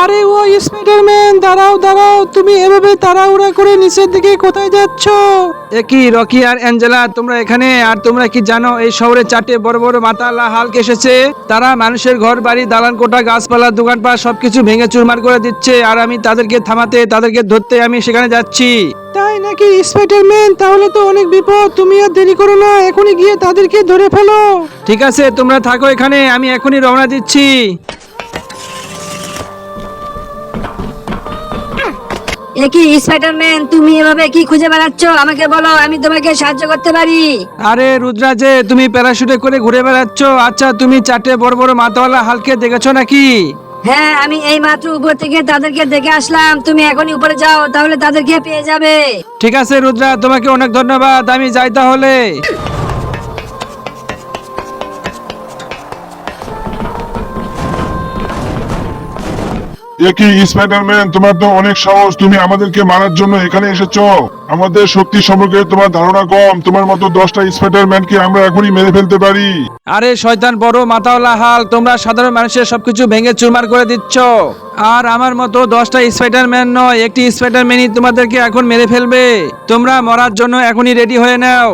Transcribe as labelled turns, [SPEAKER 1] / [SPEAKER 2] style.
[SPEAKER 1] আরে ও স্পাইডারম্যান, দাঁড়াও দাঁড়াও, তুমি এভাবে তাড়াহুড়া করে নিচের দিকে কোথায় যাচ্ছ? একই রকি আর অ্যাঞ্জেলা, তোমরা এখানে? আর তোমরা কি জানো এই শহরে 4টে বড় বড় মাতালা হাল্ক এসেছে? তারা মানুষের ঘর বাড়ি দালান কোঠা গাছপালা দোকানপাট সবকিছু ভেঙে চুরমার করে দিচ্ছে, আর আমি তাদেরকে থামাতে তাদেরকে ধরতে আমি সেখানে যাচ্ছি। তাই নাকি স্পাইডারম্যান? তাহলে তো অনেক বিপদ, তুমি আর দেরি করো না, এখনই গিয়ে তাদেরকে ধরে ফেলো। ঠিক আছে, তোমরা থাকো এখানে, আমি এখনই রওনা দিচ্ছি।
[SPEAKER 2] একই স্পাইডারম্যান, তুমি এভাবে কি খুঁজে বেড়াচ্ছ? আমাকে বলো, আমি তোমাকে সাহায্য করতে পারি।
[SPEAKER 1] আরে রুদ্রা, যে তুমি প্যারাশুটে করে ঘুরে বেড়াচ্ছ, আচ্ছা তুমি 4টে বড় বড় মাথাওয়ালা হালকে দেখেছো নাকি?
[SPEAKER 2] হ্যাঁ, আমি এই মাত্র উপর থেকে তাদেরকে দেখে আসলাম। তুমি এখনই উপরে যাও, তাহলে তাদেরকে পেয়ে যাবে।
[SPEAKER 1] ঠিক আছে রুদ্রা, তোমাকে অনেক ধন্যবাদ, আমি যাই তাহলে।
[SPEAKER 3] একই স্পাইডারম্যান, তোমার তো অনেক সাহস, তুমি আমাদেরকে মারার জন্য এখানে এসেছো। আমাদের শক্তি সম্পর্কে তোমার ধারণা কম, তোমার মতো 10টা স্পাইডারম্যানকে আমরা এখনই মেরে ফেলতে পারি।
[SPEAKER 1] আরে শয়তান বড় মাথাওয়ালা হাল, তোমরা সাধারণ মানুষের সবকিছু ভেঙে চুরমার করে দিচ্ছ, আর আমার মতো 10টা স্পাইডারম্যান নয়, একটি স্পাইডারম্যানই তোমাদেরকে এখন মেরে ফেলবে। তোমরা মরার জন্য এখনই রেডি হয়ে নাও।